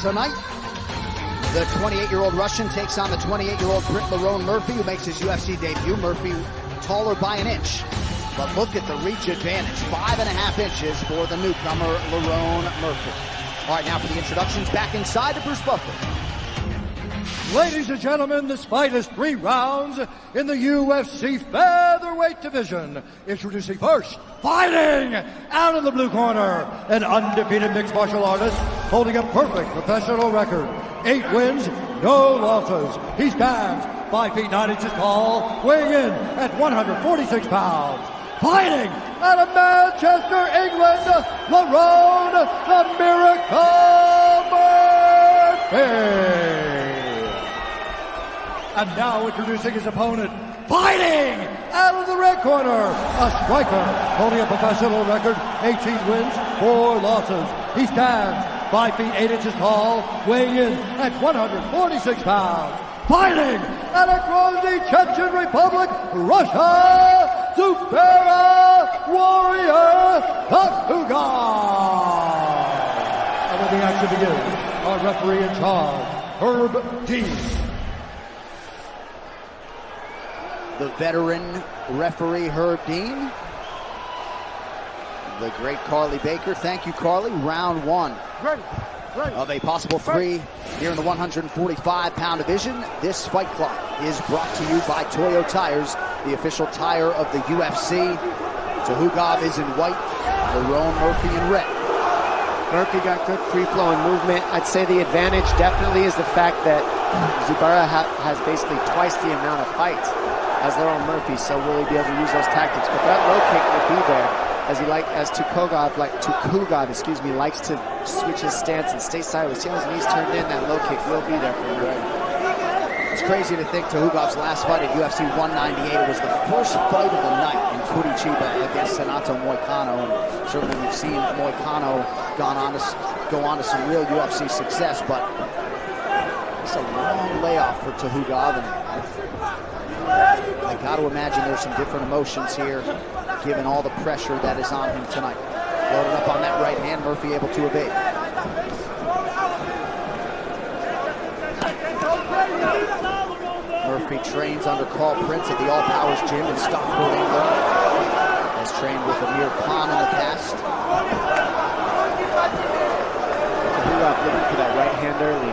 tonight. The 28-year-old Russian takes on the 28-year-old Brit Lerone Merphy, who makes his UFC debut. Merphy taller by an inch, but look at the reach advantage. 5.5 inches for the newcomer, Lerone Merphy. All right, now for the introductions, back inside to Bruce Buffer. Ladies and gentlemen, this fight is 3 rounds in the UFC featherweight division. Introducing first, fighting out of the blue corner, an undefeated mixed martial artist holding a perfect professional record. 8 wins, no losses. He stands 5 feet 9 inches tall, weighing in at 146 pounds. Fighting out of Manchester, England, Lerone the Miracle Merphy. And now introducing his opponent, fighting out of the red corner, a striker holding a professional record, 18 wins, 4 losses. He stands 5 feet 8 inches tall, weighing in at 146 pounds. Fighting out of Grozny, Chechen Republic, Russia, Zubayra Warrior Tuxugov. And when the action begins, our referee in charge, Herb Dean. The veteran referee, Herb Dean. The great Carly Baker. Thank you, Carly. Round 1 of a possible 3 here in the 145-pound division. This fight clock is brought to you by Toyo Tires, the official tire of the UFC. Tuhugov is in white, Lerone Merphy in red. Murphy got good free-flowing movement. I'd say the advantage definitely is the fact that Zubayra has basically twice the amount of fights as Lerone Merphy, so will he be able to use those tactics? But that low kick will be there, as Tuhugov likes to switch his stance and stay sideways. See how his knees turned in? That low kick will be there for him. It's crazy to think Tuhugov's last fight at UFC 198 was the first fight of the night in Curitiba against Renato Moicano, and certainly we've seen Moicano go on to some real UFC success, but it's a long layoff for Tuhugov, and I got to imagine there's some different emotions here, given all the pressure that is on him tonight. Loaded up on that right hand, Murphy able to evade. Murphy trains under Carl Prince at the All Powers Gym in Stockport, England. Has trained with Amir Khan in the past. Tuhugov looking for that right hand early.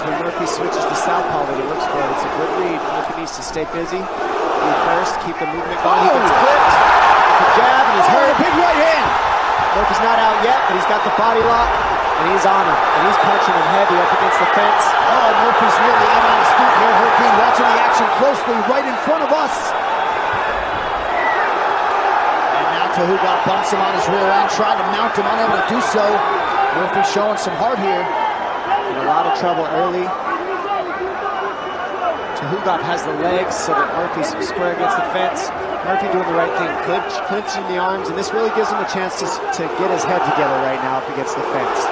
When Murphy switches to southpaw, that he looks for it. It's a good read. Murphy needs to stay busy. Be first, keep the movement going. He gets clipped. The jab, and he's hurt. A big right hand. Murphy's not out yet, but he's got the body lock, and he's on him. And he's punching him heavy up against the fence. Oh, Murphy's nearly out on his feet here. Herb Dean watching the action closely right in front of us. And now Tuhugov bumps him on his rear end, trying to mount him, unable to do so. Murphy showing some heart here. In a lot of trouble early. Tuhugov has the legs so that Murphy's square against the fence. Murphy doing the right thing, clinching the arms, and this really gives him a chance to get his head together right now up against the fence.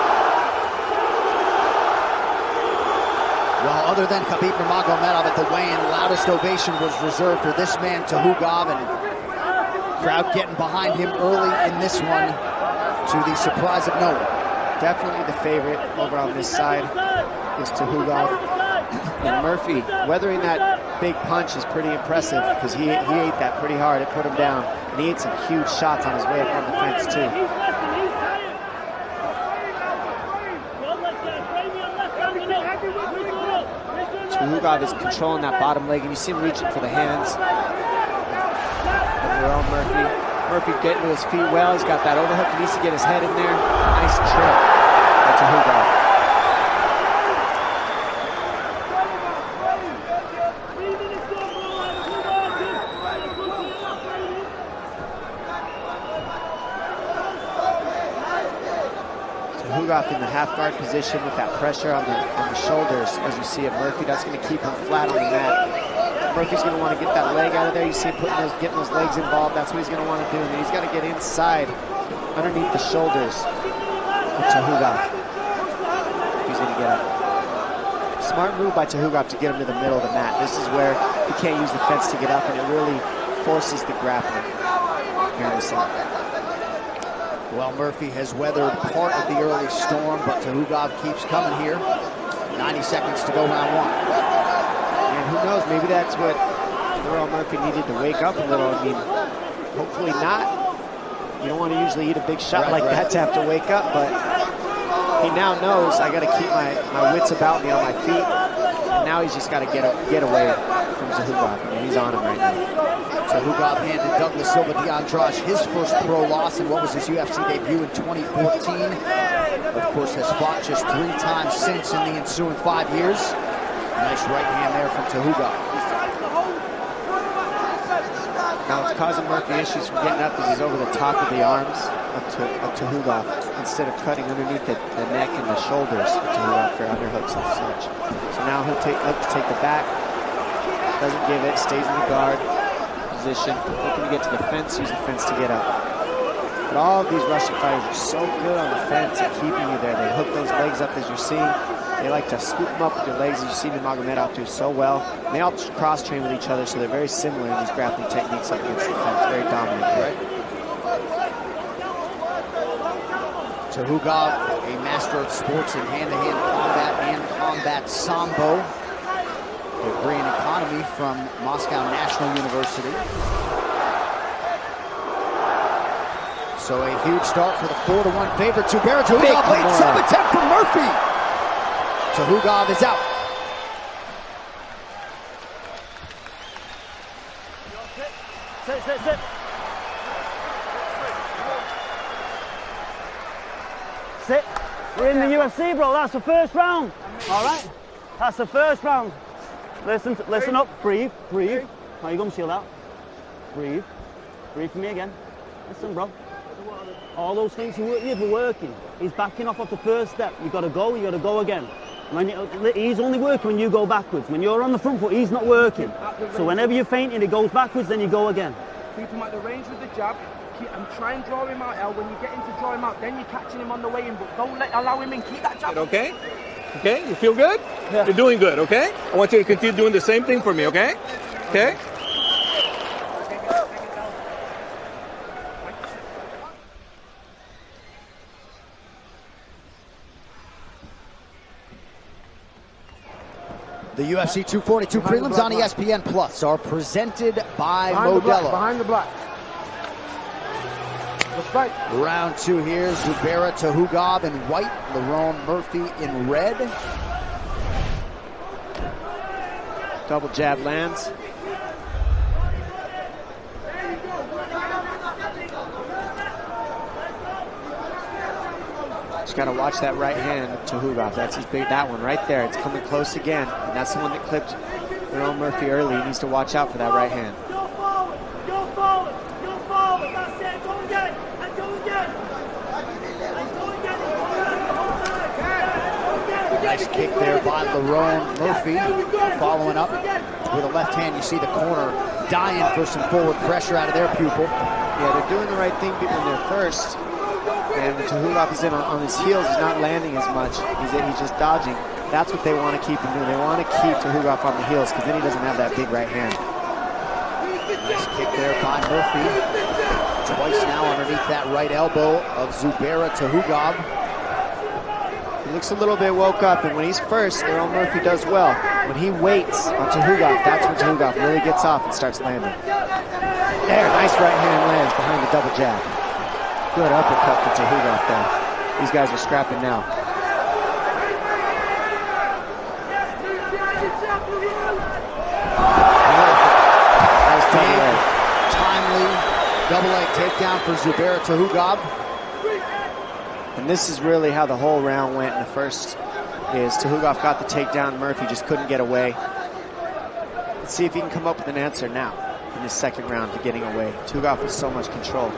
Well, other than Khabib Nurmagomedov at the weigh-in, loudest ovation was reserved for this man, Tuhugov, and crowd getting behind him early in this one to the surprise of no one. Definitely the favorite over on this side is Tuhugov. And Murphy, weathering that big punch is pretty impressive because he ate that pretty hard. It put him down. And he ate some huge shots on his way up on the fence, too. Tuhugov is controlling that bottom leg, and you see him reaching for the hands. And Lerone Merphy. Murphy getting to his feet well. He's got that overhook. He needs to get his head in there. Nice trip by Tuhugov. Tuhugov in the half guard position with that pressure on the shoulders, as you see it. Murphy, that's going to keep him flat on the mat. Murphy's going to want to get that leg out of there. You see him getting those legs involved. That's what he's going to want to do. And then he's got to get inside, underneath the shoulders of Tuhugov. He's going to get up. Smart move by Tuhugov to get him to the middle of the mat. This is where he can't use the fence to get up, and it really forces the grappling here in the center. Well, Murphy has weathered part of the early storm, but Tuhugov keeps coming here. 90 seconds to go, round one. And who knows, maybe that's what Lerone Merphy needed to wake up a little. I mean, hopefully not. You don't want to usually eat a big shot like that to have to wake up, but he now knows I got to keep my wits about me on my feet. And now he's just got to get away from Tuhugov. I mean, he's on him right now. Tuhugov handed Douglas Silva de Andrade his first pro loss in what was his UFC debut in 2014. Of course, has fought just 3 times since in the ensuing 5 years. Nice right hand there from Tuhugov. Now it's causing Murphy issues from getting up because he's over the top of the arms of Tuhugov instead of cutting underneath the neck and the shoulders of Tuhugov for underhooks and such. So now he'll take the back, doesn't give it, stays in the guard position, looking to get to the fence, use the fence to get up. But all of these Russian fighters are so good on the fence at keeping you there. They hook those legs up as you're seeing. They like to scoop them up with their legs, as you see Nurmagomedov do so well. And they all cross-train with each other, so they're very similar in these grappling techniques up against the fence. Very dominant, right? Tuhugov, a master of sports in hand-to-hand combat and combat sambo. Degree in economy from Moscow National University. So a huge start for the 4-1 favorite. Zubayra Tuxugov leads some attempt from Murphy. Tuhugov is out. Sit. Sit. We're in the UFC, bro. That's the first round. All right. That's the first round. Listen up. Breathe. Now you gonna seal out. Breathe for me again. Listen, bro. All those things you've been working. He's backing off the first step. You gotta go again. He's only working when you go backwards. When you're on the front foot, he's not working. So whenever you're feinting, it goes backwards, then you go again. Keep him at the range with the jab. And try and draw him out, L. When you get him to draw him out, then you're catching him on the way in. But don't allow him in. Keep that jab. Okay? Okay? You feel good? Yeah. You're doing good, okay? I want you to continue doing the same thing for me, okay? Okay? The UFC 242 prelims on ESPN Plus are presented by Modelo. Behind the black. Right. Round 2 here, Zubayra Tuxugov in white, Lerone Merphy in red. Double jab lands. Just got to watch that right hand of Tuhugov. That's his big, that one right there. It's coming close again. And that's the one that clipped Lerone Merphy early. He needs to watch out for that right hand. Go forward. That's it. Go again. And go again. Nice kick there by Lerone Merphy. Following up with a left hand. You see the corner dying for some forward pressure out of their pupil. Yeah, they're doing the right thing when they're first. And when Tuhugov is in on his heels, he's not landing as much. He's just dodging. That's what they want to keep him doing. They want to keep Tuhugov on the heels because then he doesn't have that big right hand. Nice kick there by Murphy. Twice now underneath that right elbow of Zubayra Tuxugov. He looks a little bit woke up, and when he's first, Lerone Merphy does well. When he waits on Tuhugov, that's when Tuhugov really gets off and starts landing. There, nice right hand lands behind the double jab. Good uppercut for Tuhugov there. These guys are scrapping now. Nice double leg. Timely double leg takedown for Zubayra Tuxugov. And this is really how the whole round went in the first is Tuhugov got the takedown, Murphy just couldn't get away. Let's see if he can come up with an answer now in this second round to getting away. Tuhugov with so much control.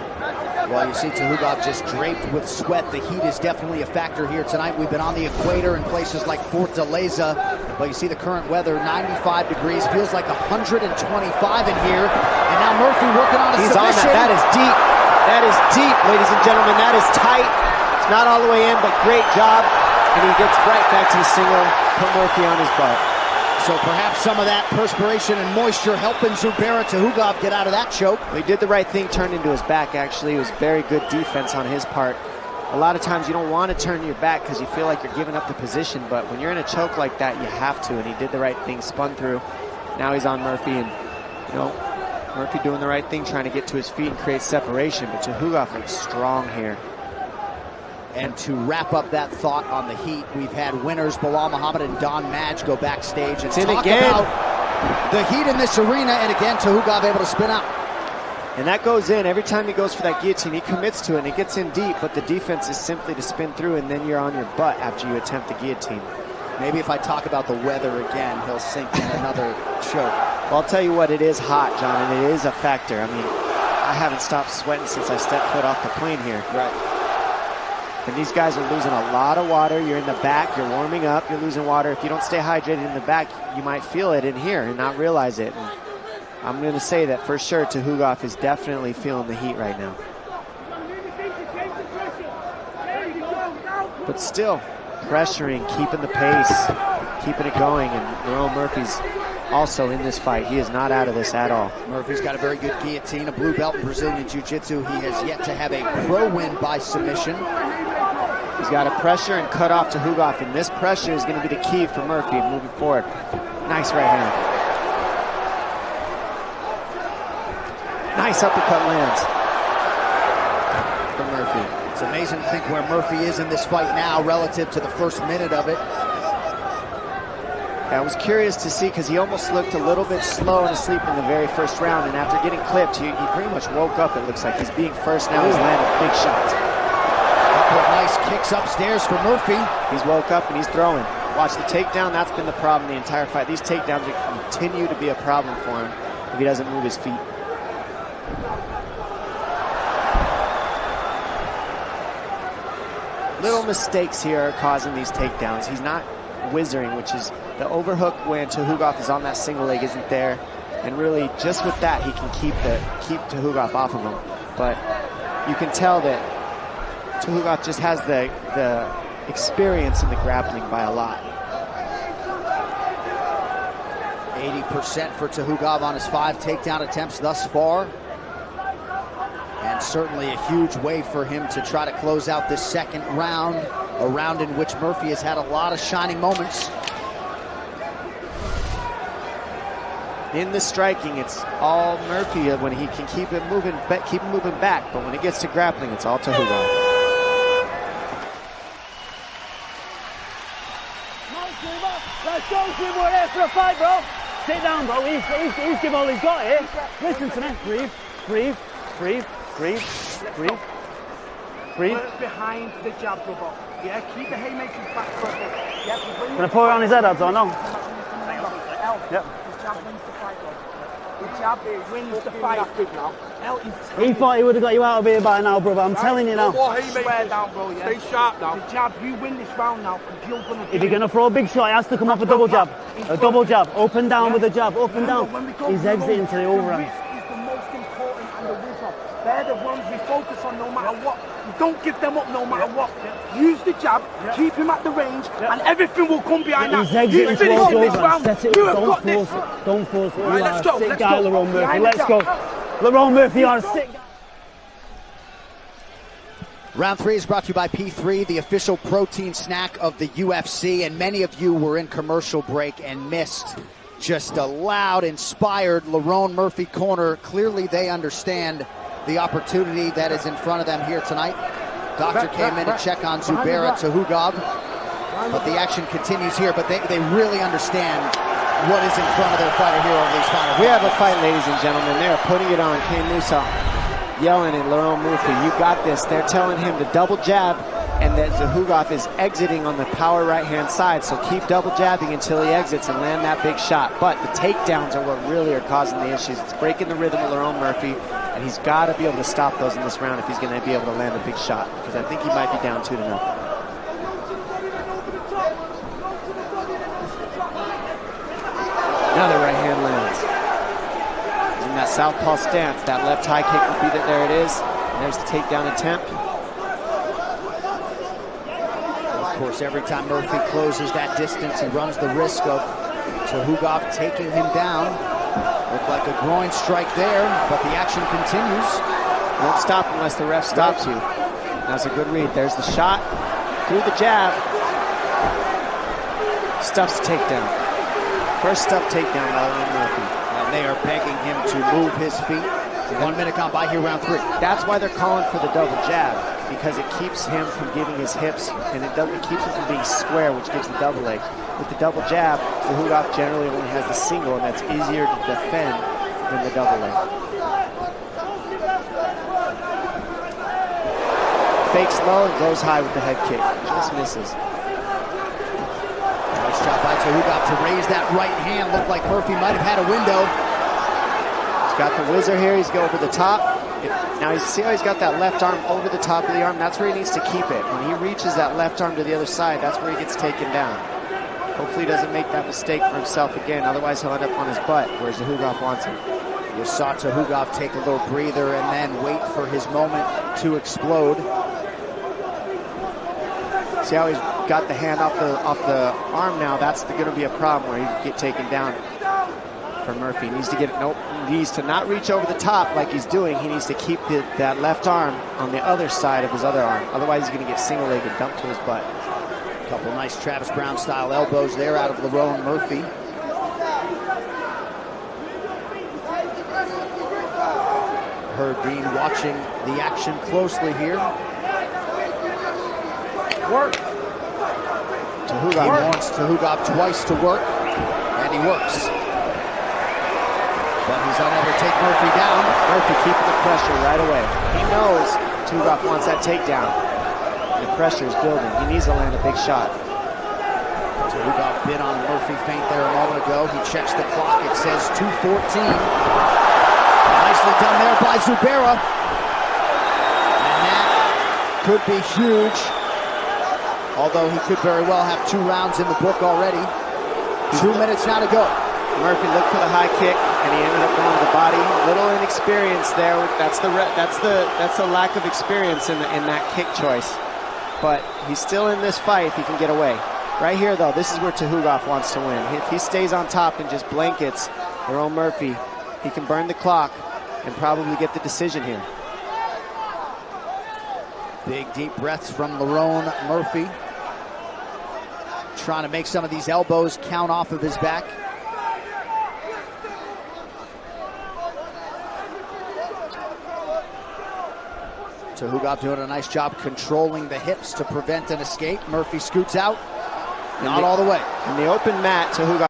Well, you see Tuhugov just draped with sweat. The heat is definitely a factor here tonight. We've been on the equator in places like Fort de Leyza, but you see the current weather, 95 degrees, feels like 125 in here. And now Murphy working on a submission. He's on that. That is deep. That is deep, ladies and gentlemen. That is tight. It's not all the way in, but great job. And he gets right back to the single, put Murphy on his butt. So perhaps some of that perspiration and moisture helping Zubayra Tuxugov get out of that choke. He did the right thing, turned into his back, actually. It was very good defense on his part. A lot of times you don't want to turn your back because you feel like you're giving up the position, but when you're in a choke like that, you have to, and he did the right thing, spun through. Now he's on Murphy, and, you know, Murphy doing the right thing, trying to get to his feet and create separation, but Tuxugov looks strong here. And to wrap up that thought on the heat, we've had winners Bilal Muhammad and Don Madge go backstage and talk about the heat in this arena, and again, Tuxugov able to spin out. And that goes in. Every time he goes for that guillotine, he commits to it, and it gets in deep, but the defense is simply to spin through, and then you're on your butt after you attempt the guillotine. Maybe if I talk about the weather again, he'll sink in another choke. Well, I'll tell you what, it is hot, John, and it is a factor. I mean, I haven't stopped sweating since I stepped foot off the plane here. Right. And these guys are losing a lot of water. You're in the back, you're warming up, you're losing water. If you don't stay hydrated in the back, you might feel it in here and not realize it. And I'm going to say that for sure Tuxugov is definitely feeling the heat right now. But still, pressuring, keeping the pace, keeping it going, and Lerone Merphy's also in this fight. He is not out of this at all. Murphy's got a very good guillotine, a blue belt in Brazilian Jiu-Jitsu. He has yet to have a pro win by submission. He's got to pressure and cut off Tuxugov, and this pressure is going to be the key for Murphy moving forward. Nice right hand. Nice uppercut lands for Murphy. It's amazing to think where Murphy is in this fight now relative to the first minute of it. I was curious to see because he almost looked a little bit slow and asleep in the very first round, and after getting clipped, he pretty much woke up. It looks like he's being first now. He's landing big shots. Couple of nice kicks upstairs for Murphy. He's woke up and he's throwing. Watch the takedown. That's been the problem the entire fight. These takedowns will continue to be a problem for him if he doesn't move his feet. Little mistakes here are causing these takedowns. He's not whizzering, which is the overhook when Tuxugov is on that single leg isn't there, and really just with that he can keep Tuxugov off of him. But you can tell that Tuxugov just has the experience in the grappling by a lot. 80% for Tuxugov on his 5 takedown attempts thus far. And certainly a huge way for him to try to close out this second round, a round in which Murphy has had a lot of shining moments. In the striking, it's all Murphy when he can keep him moving back, but when it gets to grappling, it's all Tuxugov. Let's go, Jim. We're here for a fight, bro. Sit down, bro. He's given all he's got here. Listen to me. Breathe, breathe, breathe, breathe, breathe, breathe. Work behind the jab, brother. Yeah, keep the haymakers back for a bit. Yeah, Can I pour it on his head, Ads, or no? Yep. The jab wins the fight, bro. The jab wins the fight. He thought he would have got you out of here by now, brother. I'm telling you now. Swear down, bro, yeah? Stay sharp now. The jab, you win this round now, because you're going to... If you're going to throw a big shot, he has to come off a double jab. A double jab. Up and down with a jab. Up and down. He's exiting to the overhand. The wrist is the most important, and the whizzer. They're the ones we focus on no matter what. You don't give them up no matter what. Use the jab, keep him at the range, and everything will come behind that. He's exiting towards the overhand. Set it up. Don't force it. Don't force it. You are a sick guy, Lerone Merphy. Let's go. Lerone Merphy, you are a sick guy. Round 3 is brought to you by P3, the official protein snack of the UFC, and many of you were in commercial break and missed just a loud, inspired Lerone Merphy corner. Clearly they understand the opportunity that is in front of them here tonight. Doctor came in to check on Zubayra Tuxugov, but the action continues here, but they really understand what is in front of their fighter here over these final. We have a fight, ladies and gentlemen. They're putting it on. Kane Musa yelling at Lerone Merphy, you got this. They're telling him to double jab, and that Tuxugov is exiting on the power right-hand side, so keep double jabbing until he exits and land that big shot. But the takedowns are what really are causing the issues. It's breaking the rhythm of Lerone Merphy, and he's got to be able to stop those in this round if he's going to be able to land a big shot, because I think he might be down 2-0. Another right hand lands. In that southpaw stance, that left high kick will be there. It is. And there's the takedown attempt. Of course, every time Murphy closes that distance, he runs the risk of Tuhugov taking him down. Looked like a groin strike there, but the action continues. Won't stop unless the ref stops you. That's a good read. There's the shot through the jab. Stuff's takedown. First stuff takedown by Lerone Merphy. And they are begging him to move his feet. 1 minute gone by here, round 3. That's why they're calling for the double jab, because it keeps him from giving his hips, and it keeps him from being square, which gives the double leg. With the double jab, Tuhugov generally only has the single, and that's easier to defend than the double leg. Fakes low and goes high with the head kick. Just misses. Nice job by Tuhugov to raise that right hand. Looked like Murphy might have had a window. He's got the whizzer here. He's going over the top. Now you see how he's got that left arm over the top of the arm? That's where he needs to keep it. When he reaches that left arm to the other side, that's where he gets taken down. Hopefully he doesn't make that mistake for himself again. Otherwise he'll end up on his butt, whereas Tuhugov wants him. You saw Tuhugov take a little breather and then wait for his moment to explode. See how he's got the hand off the arm now? That's going to be a problem where he can get taken down for Murphy. He needs to he needs to not reach over the top like he's doing. He needs to keep that left arm on the other side of his other arm. Otherwise he's going to get single-legged dumped to his butt. A couple nice Travis Brown-style elbows there out of Lerone Merphy. Heard Dean watching the action closely here. Work. He wants Tuhugov twice to work, and he works. But he's unable to take Murphy down. Murphy keeping the pressure right away. He knows Tuhugov wants that takedown. The pressure is building. He needs to land a big shot. Tuhugov bit on Murphy feint there a moment ago. He checks the clock. It says 2:14. Nicely done there by Zubayra. And that could be huge. Although he could very well have 2 rounds in the book already. 2 minutes now to go. Murphy looked for the high kick, and he ended up going to the body. A little inexperience there. That's the lack of experience in that kick choice. But he's still in this fight if he can get away. Right here, though, this is where Tuhugov wants to win. If he stays on top and just blankets Lerone Merphy, he can burn the clock and probably get the decision here. Big deep breaths from Lerone Merphy. Trying to make some of these elbows count off of his back. Tuhugov doing a nice job controlling the hips to prevent an escape. Murphy scoots out. Not all the way. In the open mat, Tuhugov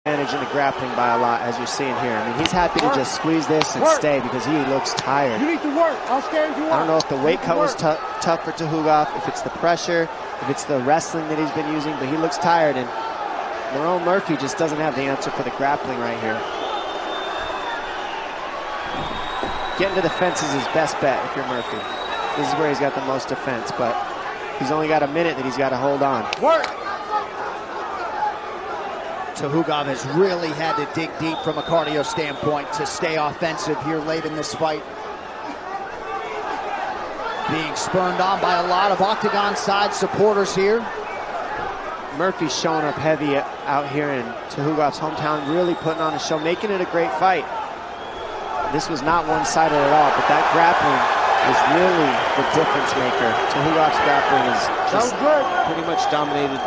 advantage in the grappling by a lot, as you're seeing here. I mean, he's happy to just squeeze this and stay because he looks tired. You need to work. I'll stand you up. I don't know if the weight cut was tough for Tuhugov, if it's the pressure, if it's the wrestling that he's been using, but he looks tired, and Lerone Merphy just doesn't have the answer for the grappling right here. Getting to the fence is his best bet if you're Murphy. This is where he's got the most defense, but he's only got a minute that he's got to hold on. Work. Tuhugov has really had to dig deep from a cardio standpoint to stay offensive here late in this fight. Being spurned on by a lot of octagon side supporters here. Murphy's showing up heavy out here in Tuhugov's hometown, really putting on a show, making it a great fight. This was not one-sided at all, but that grappling is really the difference maker. Tuhugov's grappling is just pretty much dominated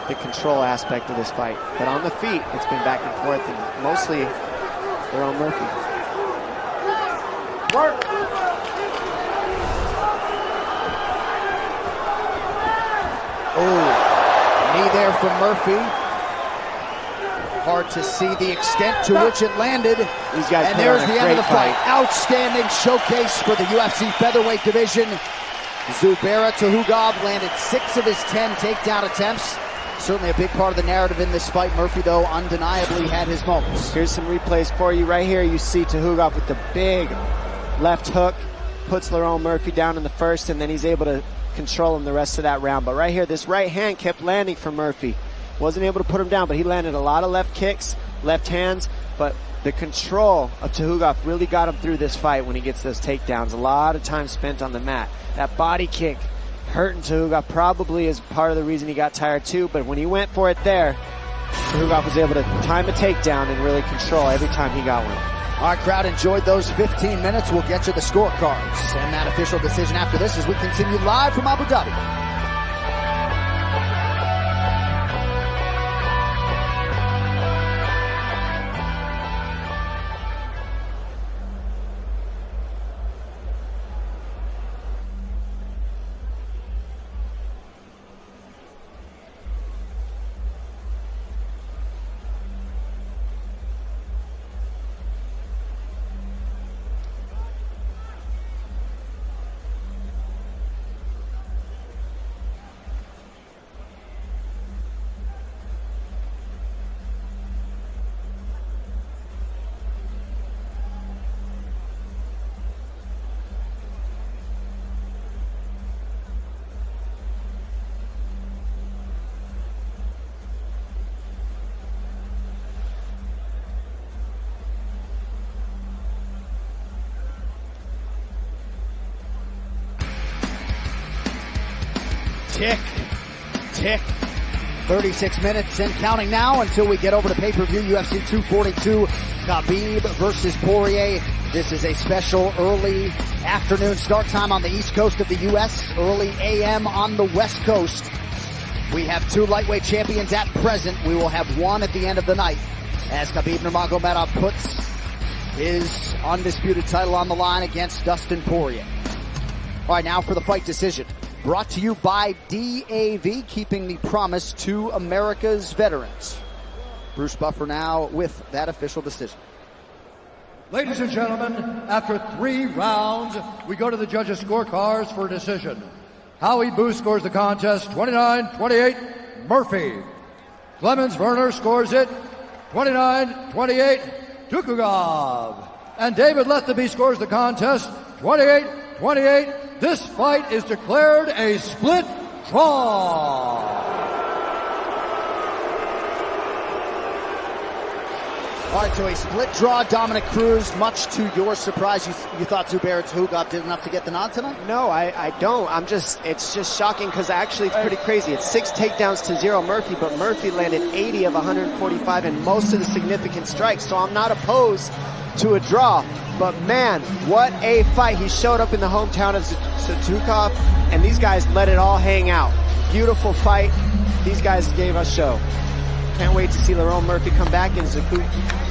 the control aspect of this fight. But on the feet, it's been back and forth, and mostly Lerone Merphy. Work. Oh, knee there from Murphy. Hard to see the extent to which it landed. These guys and there's the end of the fight. Outstanding showcase for the UFC featherweight division. Zubayra Tuxugov landed 6 of his 10 takedown attempts. Certainly a big part of the narrative in this fight. Murphy, though, undeniably had his moments. Here's some replays for you. Right here, you see Tuxugov with the big left hook. Puts Lerone Merphy down in the first, and then he's able to control him the rest of that round. But right here, this right hand kept landing for Murphy. Wasn't able to put him down, but he landed a lot of left kicks, left hands. But the control of Tuxugov really got him through this fight when he gets those takedowns. A lot of time spent on the mat. That body kick hurting Tuxugov probably is part of the reason he got tired too, but when he went for it there, Tuhugov was able to time a takedown and really control every time he got one. Our crowd enjoyed those 15 minutes. We'll get you the scorecards and that official decision after this as we continue live from Abu Dhabi. Tick, tick. 36 minutes and counting now until we get over to pay-per-view UFC 242, Khabib versus Poirier. This is a special early afternoon start time on the East Coast of the U.S., early a.m. on the West Coast. We have two lightweight champions at present. We will have one at the end of the night as Khabib Nurmagomedov puts his undisputed title on the line against Dustin Poirier. All right, now for the fight decision. Brought to you by DAV, keeping the promise to America's veterans. Bruce Buffer now with that official decision. Ladies and gentlemen, after 3 rounds, we go to the judges' scorecards for a decision. Howie Boo scores the contest 29-28, Murphy. Clemens Werner scores it 29-28, Tuxugov. And David Letheby scores the contest 28-28. This fight is declared a split draw. All right, so a split draw, Dominic Cruz. Much to your surprise, you thought Zubayra Tuxugov did enough to get the nod tonight? No, I don't. It's just shocking because actually it's pretty crazy. It's 6 takedowns to 0 Murphy, but Murphy landed 80 of 145 and most of the significant strikes, so I'm not opposed to a draw. But man, what a fight. He showed up in the hometown of Tuxugov, and these guys let it all hang out. Beautiful fight. These guys gave us show. Can't wait to see Lerone Merphy come back in Zubayra.